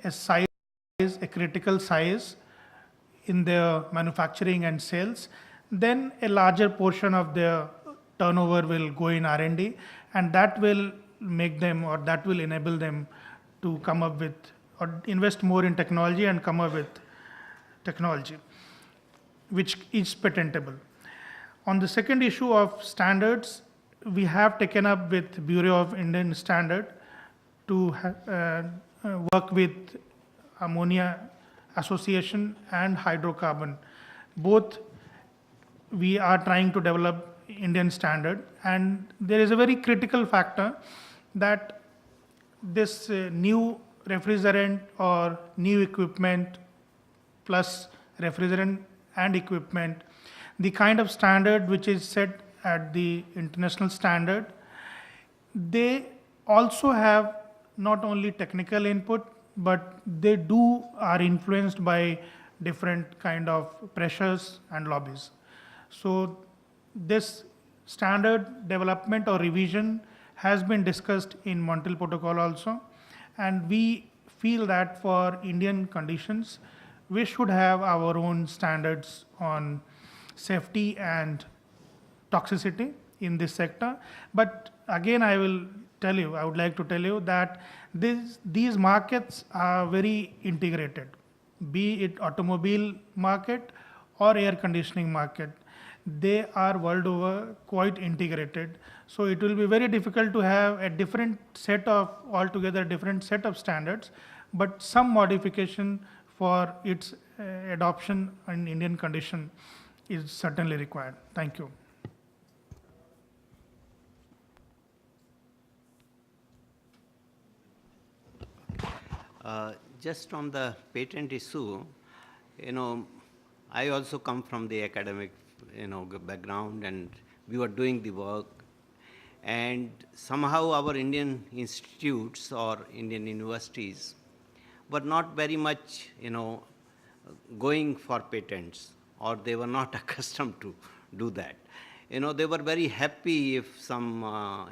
a size, a critical size in their manufacturing and sales, then a larger portion of their turnover will go in R&D, and that will make them, or that will enable them to come up with or invest more in technology and come up with technology which is patentable. On the second issue of standards, we have taken up with Bureau of Indian Standard to work with Ammonia Association and hydrocarbon. Both we are trying to develop Indian standard, and there is a very critical factor that this new refrigerant or new equipment plus refrigerant and equipment, the kind of standard which is set at the international standard, they also have not only technical input, but they are influenced by different kind of pressures and lobbies. So this standard development or revision has been discussed in Montreal Protocol also, and we feel that for Indian conditions, we should have our own standards on safety and toxicity in this sector. But again, I would like to tell you that these markets are very integrated, be it automobile market or air conditioning market. They are world over quite integrated. So it will be very difficult to have a altogether different set of standards, but some modification for its adoption in Indian condition is certainly required. Thank you. Just on the patent issue, I also come from the academic, background, and we were doing the work. And somehow our Indian institutes or Indian universities were not very much, going for patents, or they were not accustomed to do that. They were very happy if some,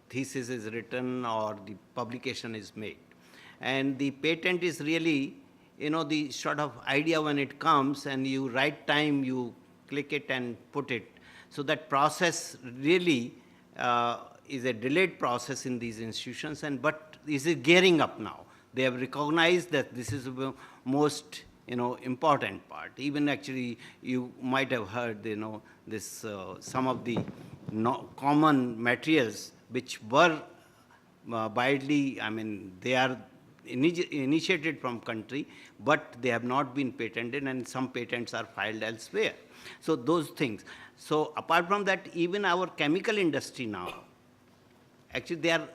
thesis is written or the publication is made. And the patent is really, the sort of idea when it comes and you right time, you click it and put it. So that process really is a delayed process in these institutions, but is it gearing up now? They have recognized that this is the most important part. Even actually, you might have heard, this some of the common materials which were widely, they are initiated from country, but they have not been patented, and some patents are filed elsewhere. So those things. So apart from that, even our chemical industry now, actually they are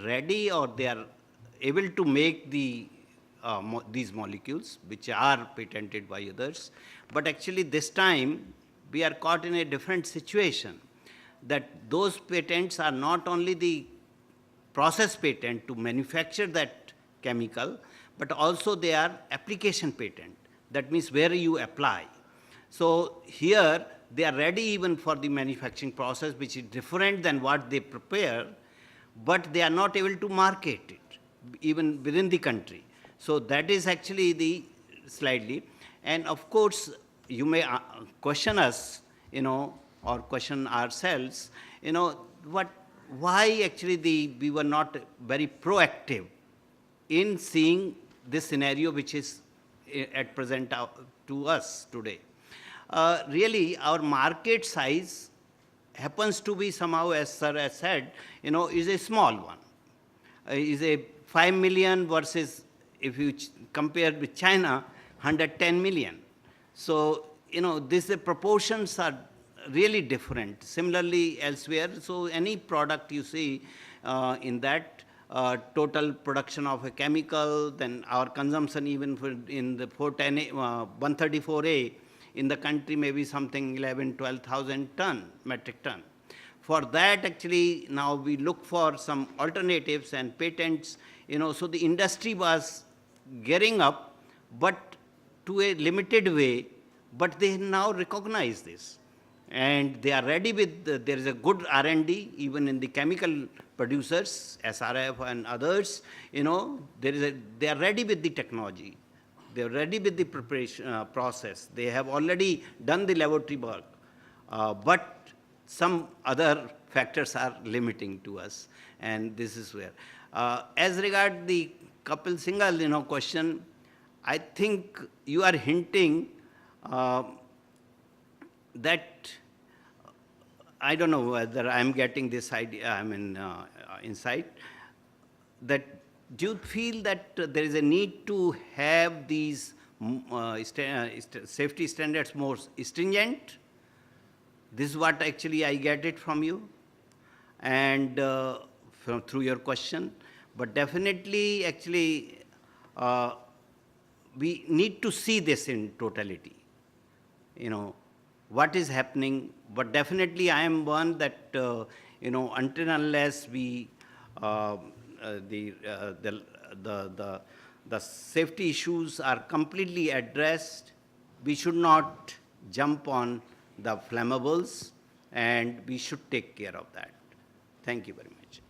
ready, or they are able to make these molecules which are patented by others. But actually this time we are caught in a different situation, that those patents are not only the process patent to manufacture that chemical, but also they are application patent. That means where you apply. So here they are ready even for the manufacturing process, which is different than what they prepare, but they are not able to market it even within the country. So that is actually the slightly. And of course, you may question us, or question ourselves, why actually we were not very proactive in seeing this scenario which is at present to us today. Really, our market size happens to be somehow, as Sir has said, is a small one. Is a 5 million versus, if you compare with China, 110 million. So, the proportions are really different. Similarly, elsewhere, so any product you see in that total production of a chemical, then our consumption even in the 134A in the country may be something 12,000 metric ton. For that, actually, now we look for some alternatives and patents, so the industry was gearing up, but to a limited way, but they now recognize this. and they are ready with, there is a good R&D even in the chemical producers, SRF and others, they are ready with the technology. They are ready with the preparation process. They have already done the laboratory work. But some other factors are limiting to us, and this is where. As regard the Kapil Singhal, question, I think you are hinting that I don't know whether I'm getting this idea, insight, that do you feel that there is a need to have these safety standards more stringent? This is what actually I get it from you and through your question. But definitely, actually, we need to see this in totality. What is happening, but definitely I am one that, until unless we, the safety issues are completely addressed, we should not jump on the flammables, and we should take care of that. Thank you very much.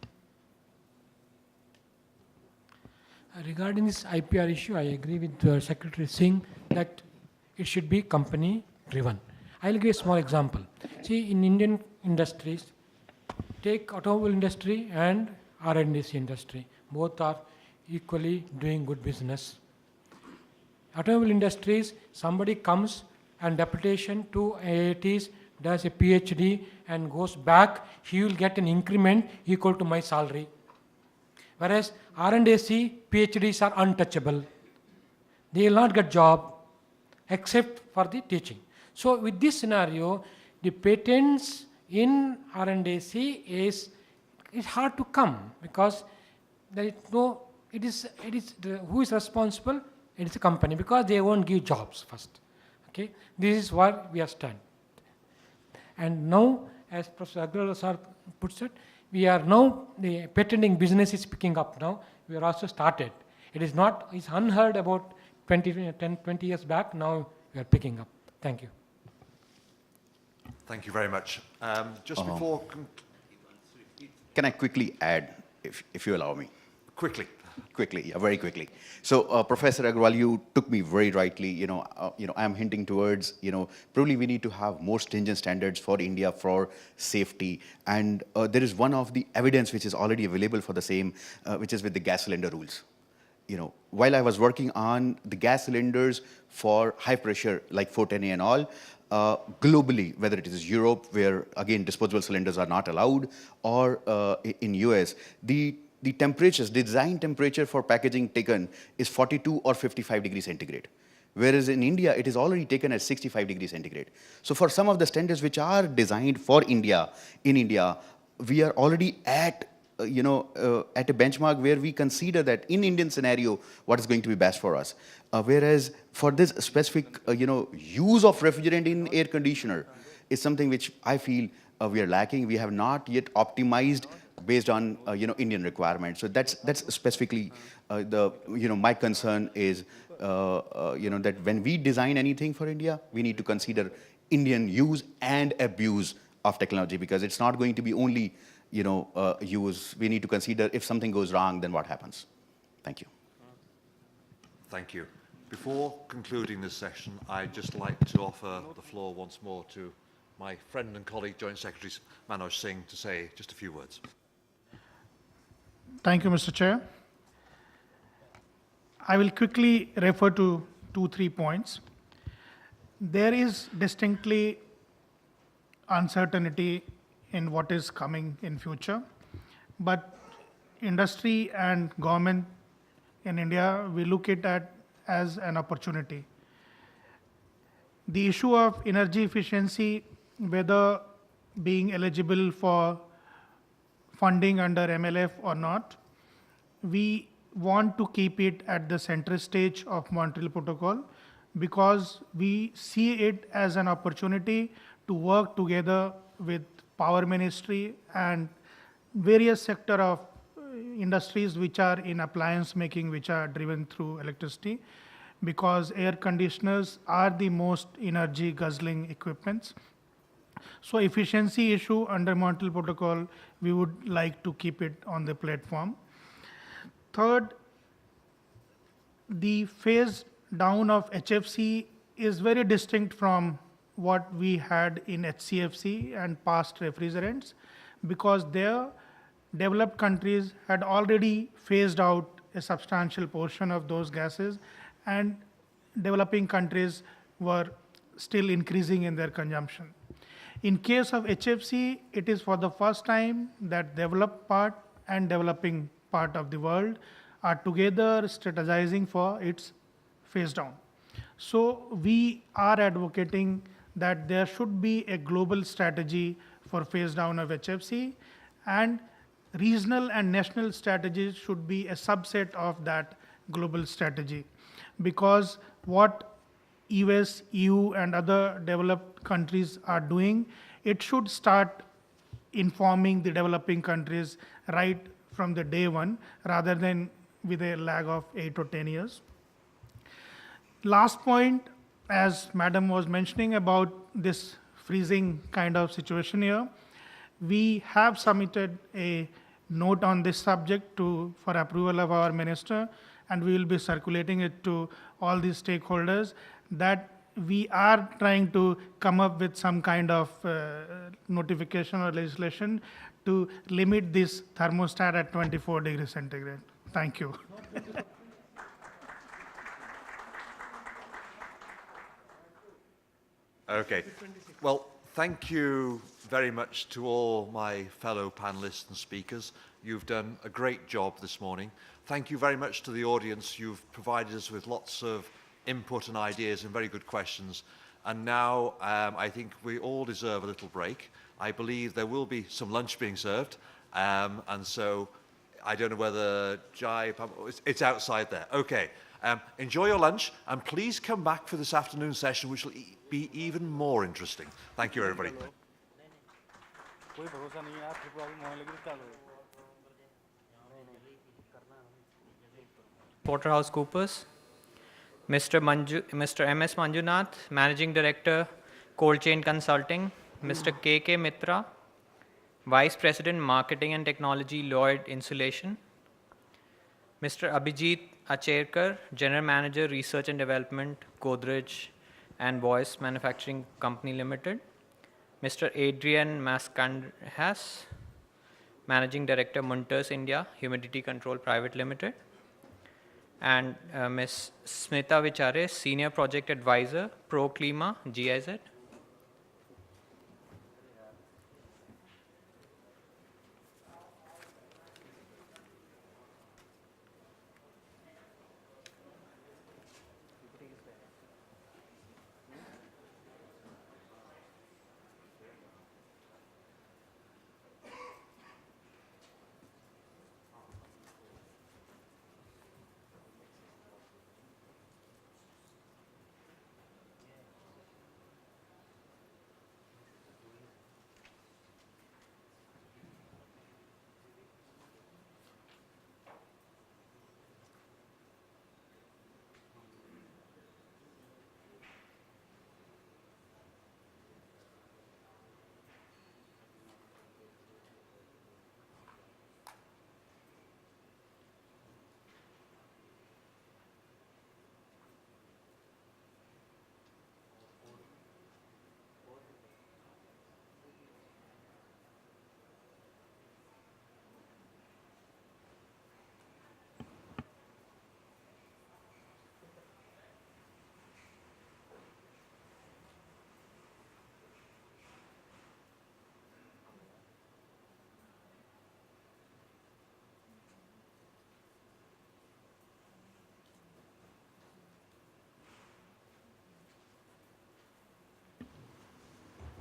Regarding this IPR issue, I agree with Secretary Singh that it should be company driven. I'll give a small example. See, in Indian industries, take automobile industry and R&DC industry. Both are equally doing good business. Automobile industries, somebody comes and deputation to IITs, does a PhD and goes back, he will get an increment equal to my salary. Whereas R&AC, PhDs are untouchable. They will not get job except for the teaching. So with this scenario, the patents in R&AC is hard to come because there is no, who is responsible? It is the company because they won't give jobs first. Okay, this is where we are stand. And now, as Professor Agrawal sir puts it, we are now, the patenting business is picking up now. We are also started. It is not, it's unheard about 20 years back. Now we are picking up. Thank you. Thank you very much. Just before... Can I quickly add, if you allow me? Quickly. Quickly, yeah, very quickly. So, Professor Agrawal, you took me very rightly. I'm hinting towards, probably we need to have more stringent standards for India for safety. And there is one of the evidence which is already available for the same, which is with the gas cylinder rules. While I was working on the gas cylinders for high pressure, like 410A and all, globally, whether it is Europe, where again disposable cylinders are not allowed, or in US, the temperatures, the design temperature for packaging taken is 42 or 55 degrees centigrade. Whereas in India, it is already taken at 65 degrees centigrade. So for some of the standards which are designed for India, in India, we are already at at a benchmark where we consider that in Indian scenario, what is going to be best for us. Whereas for this specific, use of refrigerant in air conditioner is something which I feel we are lacking. We have not yet optimized based on, Indian requirements. So that's specifically my concern is, that when we design anything for India, we need to consider Indian use and abuse of technology, because it's not going to be only use. We need to consider if something goes wrong, then what happens. Thank you. Thank you. Before concluding this session, I'd just like to offer the floor once more to my friend and colleague, Joint Secretary Manoj Singh, to say just a few words. Thank you, Mr. Chair. I will quickly refer to 2-3 points. There is distinctly uncertainty in what is coming in future, but industry and government in India, we look at it as an opportunity. The issue of energy efficiency, whether being eligible for funding under MLF or not, we want to keep it at the center stage of Montreal Protocol because we see it as an opportunity to work together with Power Ministry and various sector of industries which are in appliance making, which are driven through electricity, because air conditioners are the most energy guzzling equipments. So efficiency issue under Montreal Protocol, we would like to keep it on the platform. Third, the phase down of HFC is very distinct from what we had in HCFC and past refrigerants, because there developed countries had already phased out a substantial portion of those gases, and developing countries were still increasing in their consumption. In case of HFC, it is for the first time that developed part and developing part of the world are together strategizing for its phase down. So we are advocating that there should be a global strategy for phase down of HFC, and regional and national strategies should be a subset of that global strategy. Because what US, EU, and other developed countries are doing, it should start informing the developing countries right from the day one, rather than with a lag of 8 or 10 years. Last point, as Madam was mentioning about this freezing kind of situation here, we have submitted a note on this subject for approval of our minister, and we will be circulating it to all the stakeholders, that we are trying to come up with some kind of notification or legislation to limit this thermostat at 24 degrees centigrade. Thank you. Okay. Well, thank you very much to all my fellow panelists and speakers. You've done a great job this morning. Thank you very much to the audience. You've provided us with lots of input and ideas and very good questions. And now I think we all deserve a little break. I believe there will be some lunch being served. And so I don't know whether it's outside there. Okay. Enjoy your lunch, and please come back for this afternoon session, which will be even more interesting. Thank you, everybody. PricewaterhouseCoopers, Mr. M.S. Manjunath, Managing Director, Cold Chain Consulting, Mr. K.K. Mitra, Vice President, Marketing and Technology, Lloyd Insulation, Mr. Abhijit Acherkar, General Manager, Research and Development, Godrej and Voice Manufacturing Company Limited, Mr. Adrian Mascanhas, Managing Director, Munters India, Humidity Control Private Limited, and Ms. Smita Vichare, Senior Project Advisor, Pro Klima, GIZ.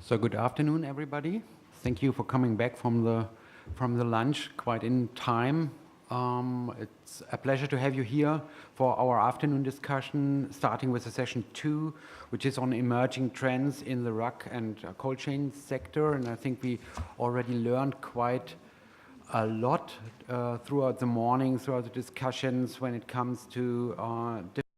So good afternoon, everybody. Thank you for coming back from the lunch quite in time. It's a pleasure to have you here for our afternoon discussion, starting with the session 2, which is on emerging trends in the RAC and cold chain sector. And I think we already learned quite a lot throughout the morning, throughout the discussions when it comes to